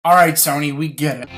All right, Sony, we get it.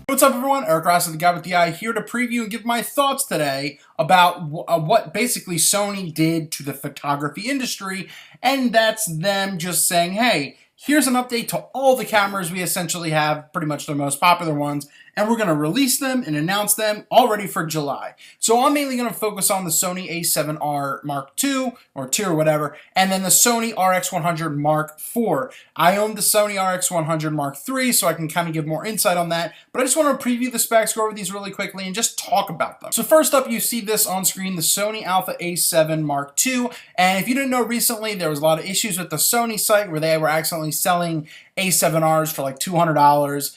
What's up, everyone? Eric Rossi, the guy with the eye, here to preview and give my thoughts today about what basically Sony did to the photography industry, and that's them just saying, hey, here's an update to all the cameras we essentially have, pretty much the most popular ones, and we're going to release them and announce them already for July. So I'm mainly going to focus on the Sony A7R Mark II, or 2 or whatever, and then the Sony RX100 Mark IV. I own the Sony RX100 Mark III, so I can kind of give more insight on that, but I just want to preview the specs, go over these really quickly, and just talk about them. So first up, you see this on screen, the Sony Alpha A7 Mark II, and if you didn't know, recently there was a lot of issues with the Sony site where they were accidentally selling A7Rs for like $200.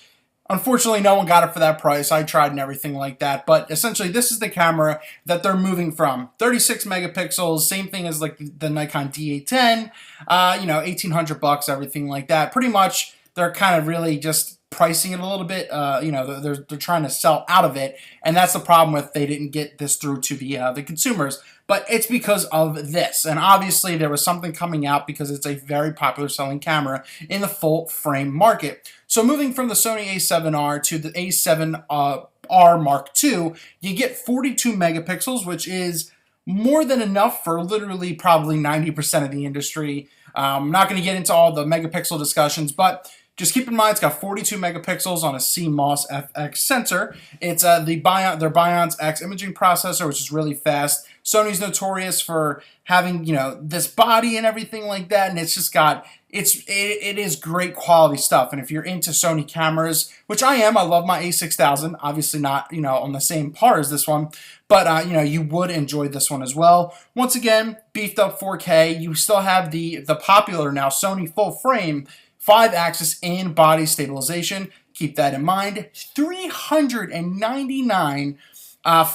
Unfortunately, no one got it for that price. I tried and everything like that. But essentially, this is the camera that they're moving from. 36 megapixels, same thing as like the Nikon D810, 1,800 bucks, everything like that. Pretty much, they're kind of really just pricing it a little bit. They're trying to sell out of it, and that's the problem with they didn't get this through to the consumers. But it's because of this, and obviously there was something coming out because it's a very popular selling camera in the full frame market. So moving from the Sony A7R to the A7R Mark II, you get 42 megapixels, which is more than enough for literally probably 90% of the industry. I'm not going to get into all the megapixel discussions, but just keep in mind it's got 42 megapixels on a CMOS FX sensor. It's their Bionz X imaging processor, which is really fast. Sony's notorious for having, this body and everything like that, and it's just got, it is great quality stuff. And if you're into Sony cameras, which I am, I love my A6000, obviously not, on the same par as this one, but, you would enjoy this one as well. Once again, beefed up 4K. You still have the popular now Sony full frame 5-axis and body stabilization. Keep that in mind. 399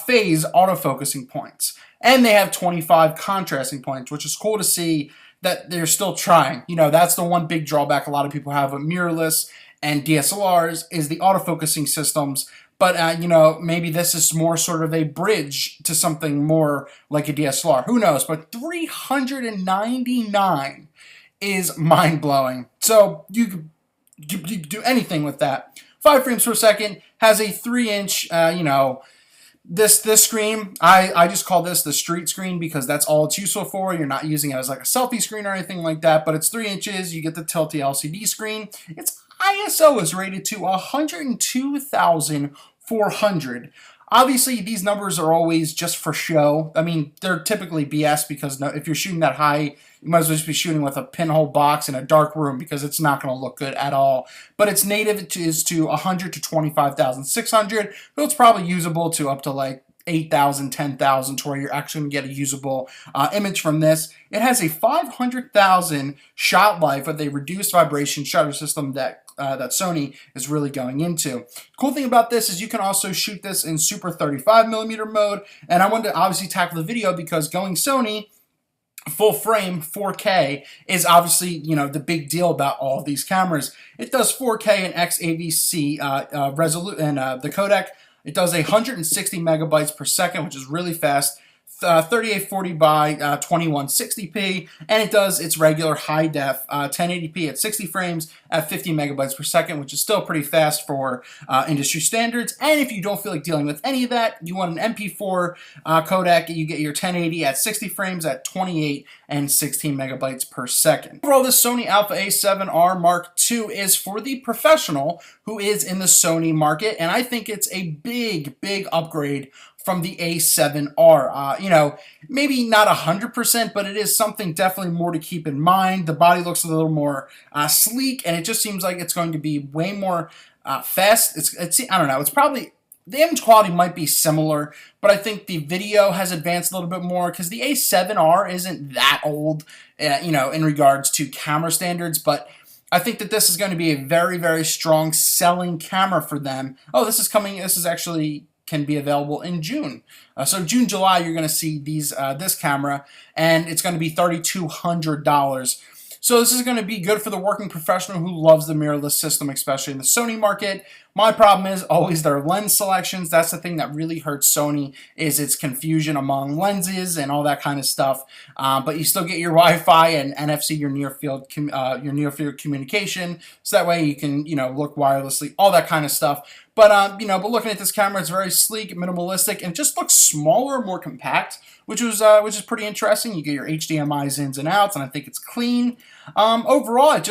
phase autofocusing points. And they have 25 contrasting points, which is cool to see that they're still trying. That's the one big drawback a lot of people have with mirrorless and DSLRs is the autofocusing systems. But, maybe this is more sort of a bridge to something more like a DSLR. Who knows? But 399 is mind-blowing. So you could do anything with that. 5 frames per second, has a 3-inch, this screen, I just call this the street screen because that's all it's useful for. You're not using it as like a selfie screen or anything like that, but it's 3 inches. You get the tilty LCD screen. Its ISO is rated to 102,400. Obviously, these numbers are always just for show. I mean, they're typically BS because if you're shooting that high, you might as well just be shooting with a pinhole box in a dark room because it's not going to look good at all. But its native is to 100 to 25,600, so it's probably usable to up to like 8,000, 10,000 to where you're actually going to get a usable image from this. It has a 500,000 shot life with a reduced vibration shutter system that Sony is really going into. Cool thing about this is you can also shoot this in super 35mm mode, and I wanted to obviously tackle the video because going Sony full frame 4K is obviously, the big deal about all of these cameras. It does 4K and XAVC resolution, and the codec, it does 160 megabytes per second, which is really fast. 3840 by 2160p, and it does its regular high def 1080p at 60 frames at 50 megabytes per second, which is still pretty fast for industry standards. And if you don't feel like dealing with any of that, you want an MP4 codec, you get your 1080 at 60 frames at 28 and 16 megabytes per second. Overall, this Sony Alpha A7R Mark II is for the professional who is in the Sony market, and I think it's a big upgrade from the A7R. Maybe not 100%, but it is something definitely more to keep in mind. The body looks a little more sleek, and it just seems like it's going to be way more fast. I don't know. It's probably, the image quality might be similar, but I think the video has advanced a little bit more because the A7R isn't that old, in regards to camera standards, but I think that this is going to be a very strong selling camera for them. Oh, this is actually can be available in June. So June, July, you're going to see this camera, and it's going to be $3,200. So this is going to be good for the working professional who loves the mirrorless system, especially in the Sony market. My problem is always their lens selections. That's the thing that really hurts Sony, is its confusion among lenses and all that kind of stuff. But you still get your Wi-Fi and NFC, your near field communication, so that way you can, look wirelessly, all that kind of stuff. But but looking at this camera, it's very sleek, minimalistic, and just looks smaller, more compact, which is pretty interesting. You get your HDMI's ins and outs, and I think it's clean. Overall, it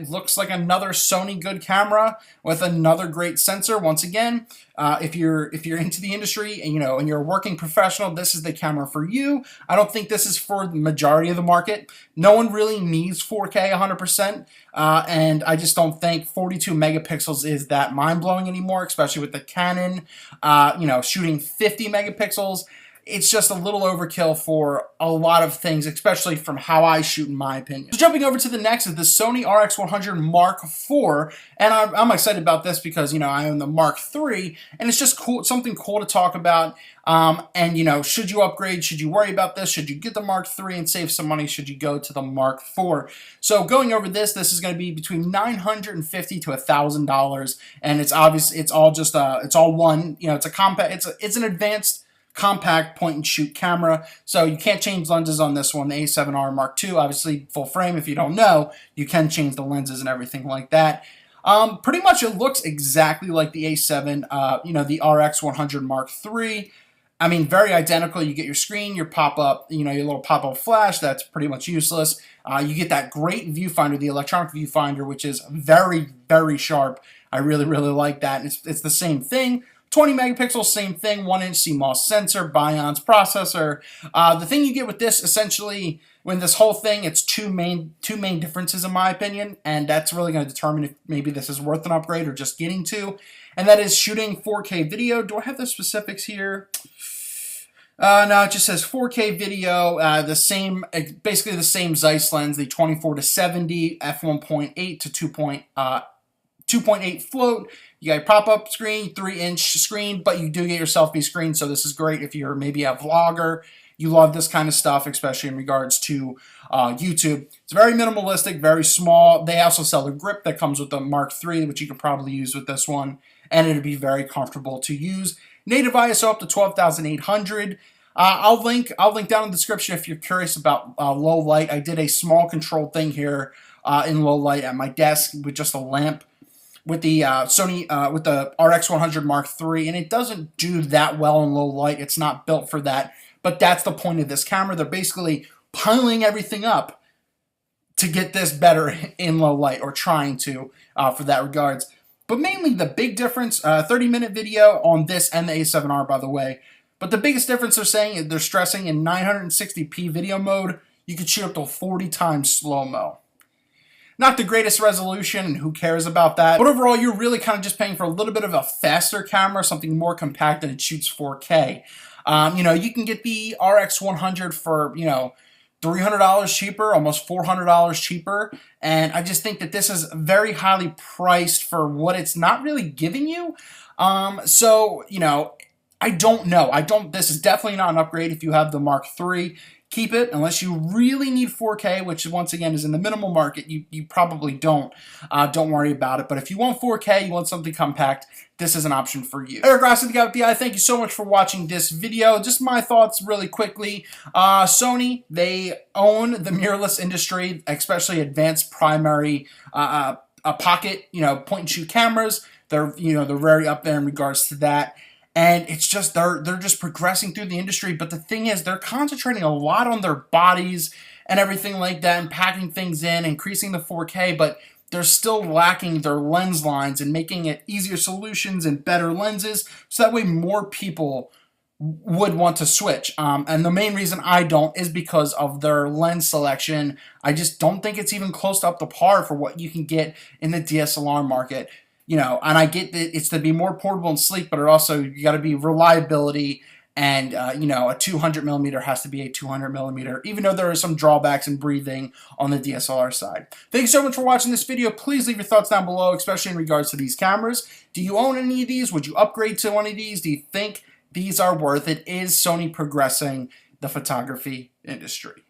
looks like another Sony good camera with another great sensor. Once again, if you're into the industry and and you're a working professional, this is the camera for you. I don't think this is for the majority of the market. No one really needs 4K 100%, and I just don't think 42 megapixels is that mind-blowing anymore, especially with the Canon, shooting 50 megapixels. It's just a little overkill for a lot of things, especially from how I shoot, in my opinion. So jumping over to the next is the Sony RX100 Mark IV, and I'm excited about this because, I own the Mark III, and it's just cool, something cool to talk about. And, should you upgrade? Should you worry about this? Should you get the Mark III and save some money? Should you go to the Mark IV? So going over this is going to be between $950 to $1,000, and it's obvious, it's all one, it's a compact, it's an advanced compact point-and-shoot camera, so you can't change lenses on this one. The A7R Mark II, obviously full frame. If you don't know, you can change the lenses and everything like that. Pretty much it looks exactly like the A7, the RX100 Mark III. I mean, very identical. You get your screen, your pop-up, your little pop-up flash. That's pretty much useless. You get that great viewfinder, the electronic viewfinder, which is very, very sharp. I really, really like that. And it's the same thing. 20 megapixels, same thing, 1-inch CMOS sensor, Bions processor. The thing you get with this, essentially, when this whole thing, it's two main differences in my opinion, and that's really going to determine if maybe this is worth an upgrade or just getting to, and that is shooting 4K video. Do I have the specifics here? No, it just says 4K video, basically the same Zeiss lens, the 24-70, f1.8 to 2.8 float. You got a pop-up screen, 3-inch screen, but you do get your selfie screen, so this is great if you're maybe a vlogger. You love this kind of stuff, especially in regards to YouTube. It's very minimalistic, very small. They also sell the grip that comes with the Mark III, which you can probably use with this one, and it'll be very comfortable to use. Native ISO up to 12,800. I'll link down in the description if you're curious about low light. I did a small controlled thing here in low light at my desk with just a lamp, with the Sony, with the RX100 Mark III, and it doesn't do that well in low light. It's not built for that, but that's the point of this camera. They're basically piling everything up to get this better in low light, or trying to, for that regards. But mainly the big difference, 30-minute video on this and the A7R, by the way. But the biggest difference they're stressing in 960p video mode, you can shoot up to 40 times slow-mo. Not the greatest resolution, and who cares about that? But overall, you're really kind of just paying for a little bit of a faster camera, something more compact, and it shoots 4K. You can get the RX100 for, $300 cheaper, almost $400 cheaper, and I just think that this is very highly priced for what it's not really giving you. I don't know. This is definitely not an upgrade if you have the Mark III. Keep it unless you really need 4K, which once again is in the minimal market. You probably don't. Don't worry about it. But if you want 4K, you want something compact, this is an option for you. Eric Rossi, the guy with the eye. Thank you so much for watching this video. Just my thoughts really quickly. Sony, they own the mirrorless industry, especially advanced primary pocket, point and shoot cameras. They're very up there in regards to that. And it's just, they're just progressing through the industry. But the thing is, they're concentrating a lot on their bodies and everything like that, and packing things in, increasing the 4K, but they're still lacking their lens lines and making it easier solutions and better lenses, so that way more people would want to switch. And the main reason I don't is because of their lens selection. I just don't think it's even close to up to par for what you can get in the DSLR market. And I get that it's to be more portable and sleek, but it also, you got to be reliability, and, a 200 millimeter has to be a 200 millimeter, even though there are some drawbacks in breathing on the DSLR side. Thank you so much for watching this video. Please leave your thoughts down below, especially in regards to these cameras. Do you own any of these? Would you upgrade to one of these? Do you think these are worth it? Is Sony progressing the photography industry?